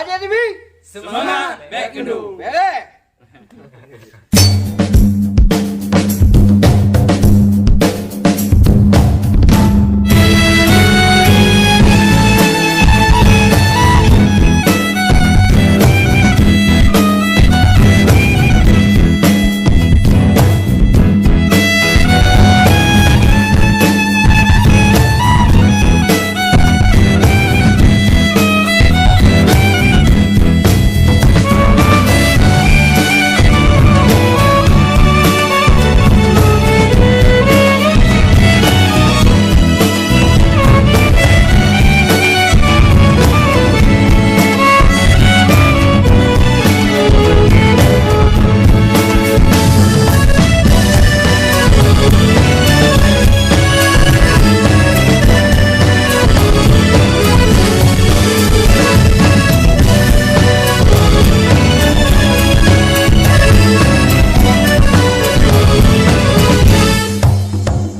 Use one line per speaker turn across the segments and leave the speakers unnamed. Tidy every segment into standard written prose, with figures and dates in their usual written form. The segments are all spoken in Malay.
Baja TV.
Semangat Back Indo.
Beres.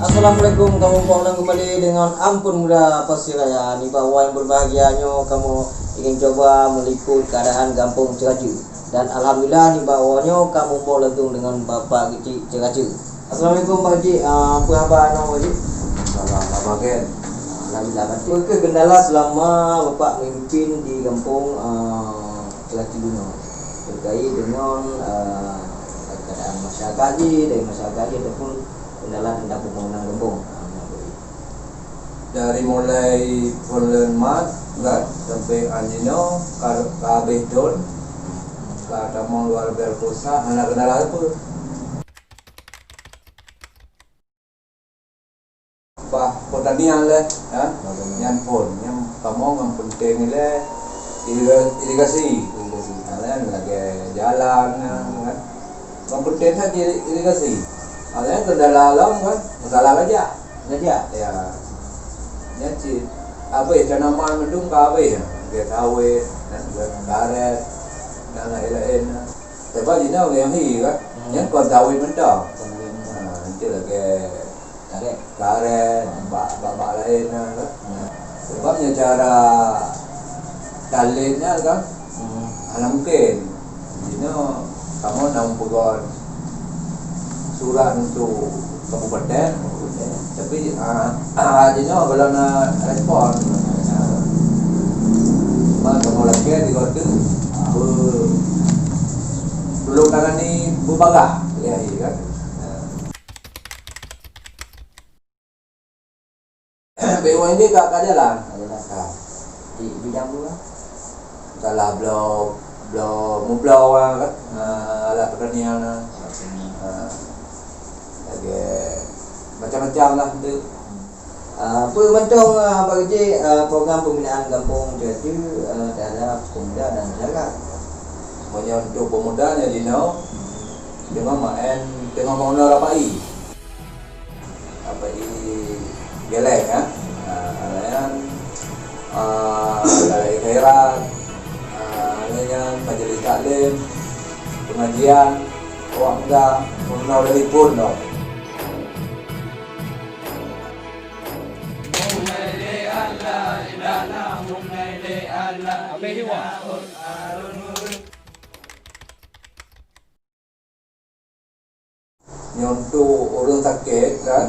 Assalamualaikum, kamu pulang kembali dengan Ampun Muda Pasiraya. Di bawah yang berbahagianya kamu ingin coba meliput keadaan kampung Ceraju. Dan alhamdulillah di bawahnya kamu mau lentung dengan Bapak Kecil Ceraju. Assalamualaikum Pak Kecil, apa khabar Pak Kecil?
Salam Ken.
Alhamdulillah. Apa ke kendala selama Bapak memimpin di kampung Ceraju Duno terkait dengan keadaan masyarakat dari masyarakat ataupun kendala tentang pembangunan kampung.
Dari mulai bulan Maret kan sampai Anjino kabeh don kata mau luar biasa anak kendala apa bah pertanian lah ya yang pun yang kamu yang penting lah irigasi kalian lagi jalan kan yang penting saja irigasi kalian kendala alam kan masalah aja ya jadi apa ya tanaman mendung kawe ya dia kawe dan karet dan lain-lain tapi di mana yang hi kan yang kon kawe mentah nanti lagi karet bak lain kan sebabnya cara dalinnya kan mungkin di mana kamu nampukan surat untuk kabupaten tapi jadinya kalau na respon kamu lagi di kota belum tangani bubaga ya kan BUMD gak jalan
Di bidang dua
salah blok mublau kan alat pertanian lagi macam-macam lah tu.
Apa macam Pak Kecil program pembinaan kampung Ceraju terhadap pemuda dan masyarakat.
Semuanya untuk pemuda jadi dengan main dengan mengenal API geleng ya. Kalian dari khairat kalian majelis taklim pengajian orang muda mengenal telefon dong. Untuk orang sakit kan,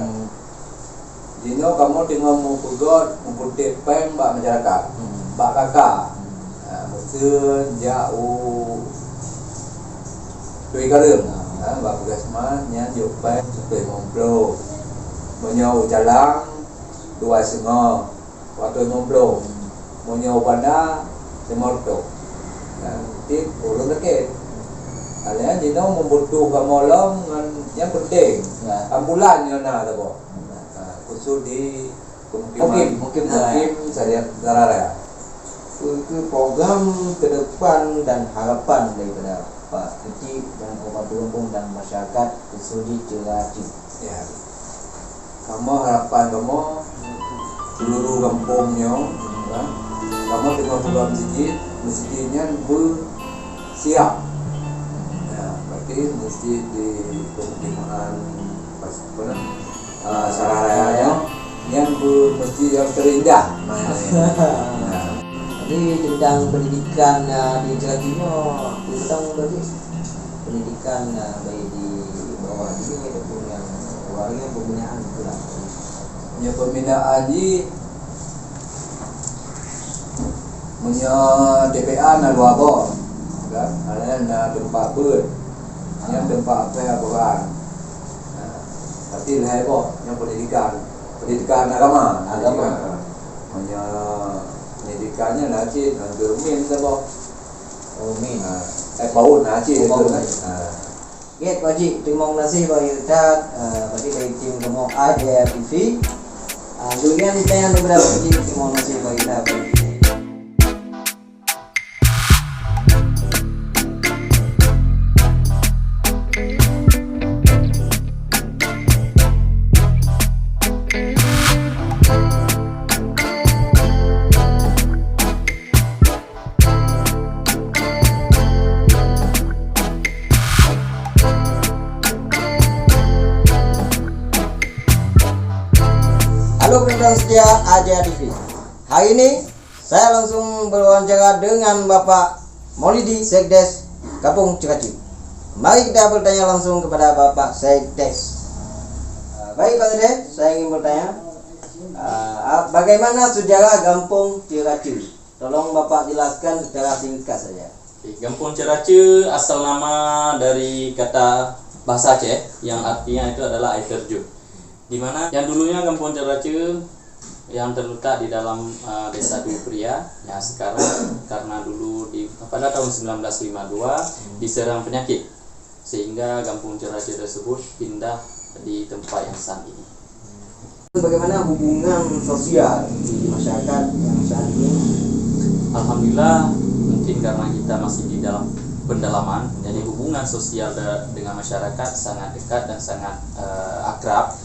jino kamu dengan mempugot memputik pem bak masyarakat, bak kakak, mungkin jauh dua kali, bak puskesmas nyanjuk pem sampai ngomplo, menyau jalan 2,5, waktu ngomplo, menyau bandar 500, nanti orang sakit. Kalian jino membutuhkan molong yang penting ambulan yang ada kok khusus di mungkin saya darah
Itu program ke depan dan harapan daripada Pak Kecil dan Bapak Kampung dan masyarakat khusus di Ceraju.
ya kamu harapan kamu seluruh kampungnya kan? Kamu dengan program masjidnya bersiap mesti di pemukiman sarayanya yang masjid yang terindah
Jadi tentang pendidikan di Ceracunya tentang bagi pendidikan baik di bawah ini ataupun yang luarnya pembinaan itulah.
Ya pembinaan di punya DPA na luabo kan ada na tempat pun yang tempat apa ya bukan tapi lah kok yang pendidikan agama punya pendidikannya nanti germin apa
Min.
paun nanti itu
Get Pak terima kasih Pak Irsyad tadi dari tim Gemok Aja TV. Demikian saya beberapa terima kasih Pak Irsyad. Halo penonton setia Aja TV. Hari ini saya langsung berwawancara dengan Bapak Maulidi Sekdes Kampung Ceracu. Mari kita bertanya langsung kepada Bapak Sekdes. Baik Pak Sekdes, saya ingin bertanya bagaimana sejarah Kampung Ceracu? Tolong Bapak jelaskan secara singkat saja.
Kampung Ceracu asal nama dari kata bahasa Aceh yang artinya itu adalah air terjun. Di mana yang dulunya Kampung Ceracu yang terletak di dalam desa Dwi Pria, yang sekarang karena dulu pada tahun 1952 diserang penyakit sehingga Kampung Ceracu tersebut pindah di tempat yang saat ini.
Bagaimana hubungan sosial di masyarakat yang saat ini?
Alhamdulillah, mungkin karena kita masih di dalam pendalaman, jadi hubungan sosial dengan masyarakat sangat dekat dan sangat akrab.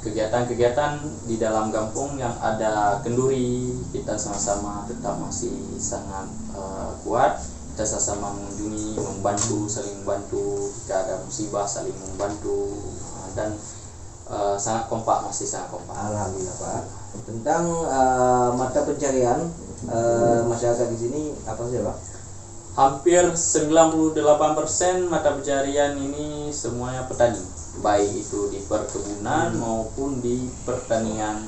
Kegiatan-kegiatan di dalam kampung yang ada kenduri kita sama-sama tetap masih sangat kuat. Kita sama-sama mengunjungi, saling membantu jika ada musibah, saling membantu dan sangat kompak, masih sangat kompak.
Alhamdulillah Pak. Tentang mata pencarian masyarakat di sini apa saja Pak?
Hampir 98% mata pencarian ini semuanya petani, baik itu di perkebunan maupun di pertanian,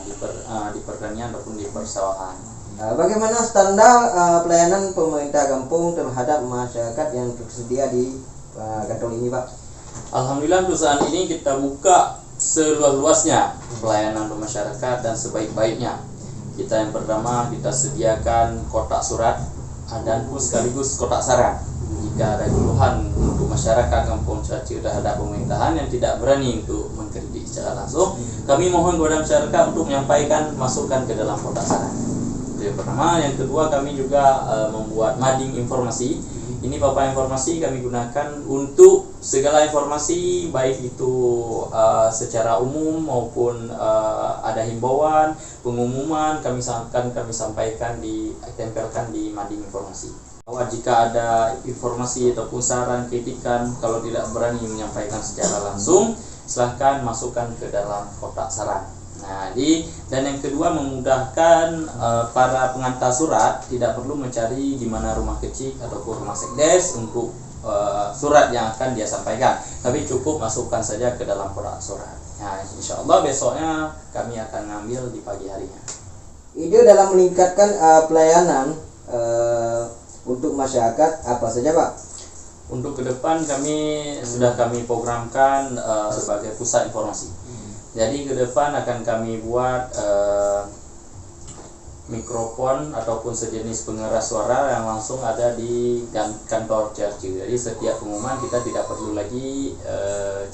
di pertanian ataupun di persawahan.
Bagaimana standar pelayanan pemerintah kampung terhadap masyarakat yang tersedia di kantor ini Pak?
Alhamdulillah untuk saat ini kita buka seluas-luasnya pelayanan masyarakat dan sebaik-baiknya. Kita yang pertama kita sediakan kotak surat dan sekaligus kotak saran. Jika ada keluhan untuk masyarakat Kampung Ceracu terhadap pemerintahan yang tidak berani untuk mengkritik secara langsung, kami mohon kepada masyarakat untuk menyampaikan masukan ke dalam kotak saran. Itu yang pertama. Yang kedua, kami juga membuat mading informasi. Ini papan informasi kami gunakan untuk segala informasi, baik itu secara umum maupun ada himbauan, pengumuman kami sampaikan ditempelkan di mading informasi. Bahwa jika ada informasi ataupun saran, kritikan, kalau tidak berani menyampaikan secara langsung, silahkan masukkan ke dalam kotak saran. Nah, dan yang kedua memudahkan para pengantar surat tidak perlu mencari di mana rumah kecil ataupun rumah sekdes untuk surat yang akan dia sampaikan, tapi cukup masukkan saja ke dalam kotak surat. Nah, insya Allah besoknya kami akan ngambil di pagi harinya.
Ide dalam meningkatkan pelayanan untuk masyarakat apa saja Pak?
Untuk ke depan sudah kami programkan sebagai pusat informasi. Jadi ke depan akan kami buat mikrofon ataupun sejenis pengeras suara yang langsung ada di kantor Ceracu. Jadi setiap pengumuman kita tidak perlu lagi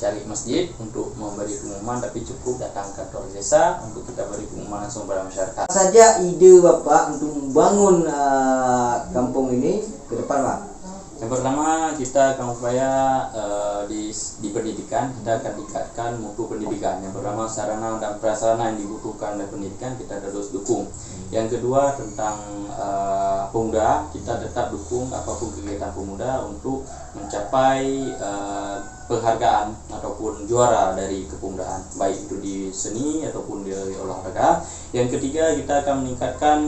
cari masjid untuk memberi pengumuman, tapi cukup datang ke kantor desa untuk kita beri pengumuman langsung pada masyarakat.
Apa saja ide Bapak untuk membangun kampung ini ke depan Pak?
Yang pertama, kita akan upaya di pendidikan, kita akan tingkatkan mutu pendidikan. Yang pertama, sarana dan prasarana yang dibutuhkan oleh pendidikan kita terus dukung. Yang kedua, tentang pemuda, kita tetap dukung apapun kegiatan pemuda untuk mencapai penghargaan ataupun juara dari kepemudaan, baik itu di seni ataupun di olahraga. Yang ketiga, kita akan meningkatkan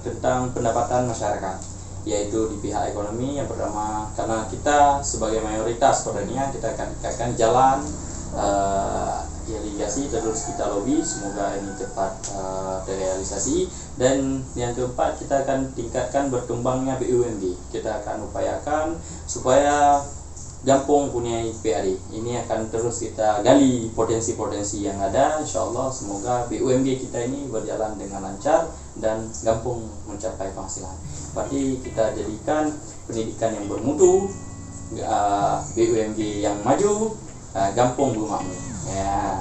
tentang pendapatan masyarakat, yaitu di pihak ekonomi. Yang pertama, karena kita sebagai mayoritas pertanian, kita akan tingkatkan jalan, irigasi, terus kita lobby semoga ini cepat terrealisasi. Dan yang keempat, kita akan tingkatkan berkembangnya BUMD. Kita akan upayakan supaya Gampong punya PAD. Ini akan terus kita gali potensi-potensi yang ada. InsyaAllah semoga BUMD kita ini berjalan dengan lancar dan Gampong mencapai penghasilan. Berarti kita jadikan pendidikan yang bermutu, BUMD yang maju, Gampong bermakmur. Ya.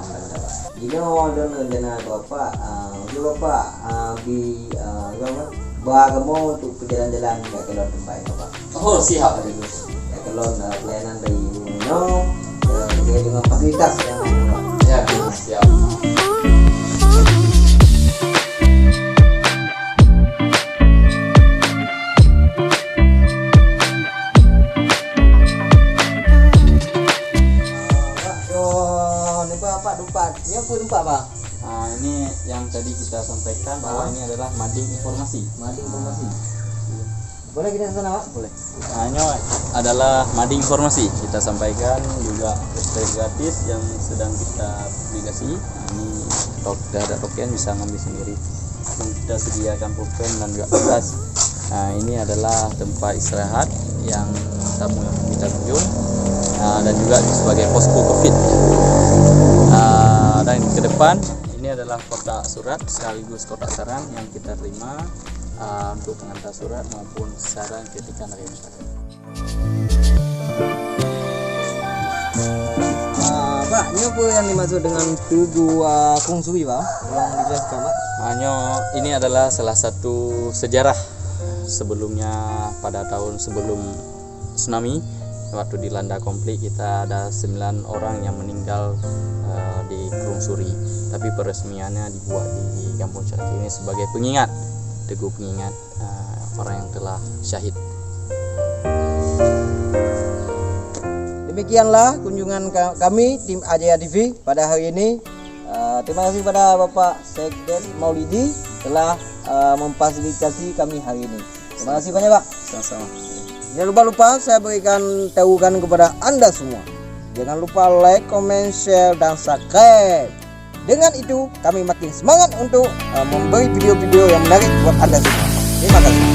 Ino don rencana bapak, bapak di bahagiamu untuk jalan-jalan ke kelon tempat bapak.
Oh siap.
Kelon pelayanan dari Uno terkait dengan fasilitas yang
Ya siap.
Pak.
Nah, ini yang tadi kita sampaikan bahwa ini adalah mading informasi.
Boleh kita ke sana, Pak?
Boleh. Nah, ini adalah mading informasi. Kita sampaikan juga gratis yang sedang kita publikasi. Nah, ini ada token bisa ngambil sendiri. Dan kita sediakan pulpen dan juga kertas. Nah, ini adalah tempat istirahat yang tamu yang kita kunjung. Dan juga sebagai posko COVID. Dan ke depan ini adalah kotak surat sekaligus kotak saran yang kita terima untuk pengantar surat maupun saran kritikan dari masyarakat.
Pak, ini apa yang dimaksud dengan Tugu Kung Sui, Pak? Tolong dijelaskan, Pak.
Ini adalah salah satu sejarah sebelumnya. Pada tahun sebelum tsunami, waktu dilanda konflik, kita ada 9 orang yang meninggal di Kung Suri, tapi peresmiannya dibuat di Kampung Cerati ini sebagai pengingat, teguh pengingat orang yang telah syahid.
Demikianlah kunjungan kami tim Ajaya TV pada hari ini. Terima kasih pada Bapak Sekden Maulidi telah memfasilitasi kami hari ini. Terima kasih banyak, Pak.
Sama-sama.
Jangan lupa saya berikan tahukan kepada Anda semua. Jangan lupa like, comment, share, dan subscribe. Dengan itu kami makin semangat untuk memberi video-video yang menarik buat Anda semua. Terima kasih.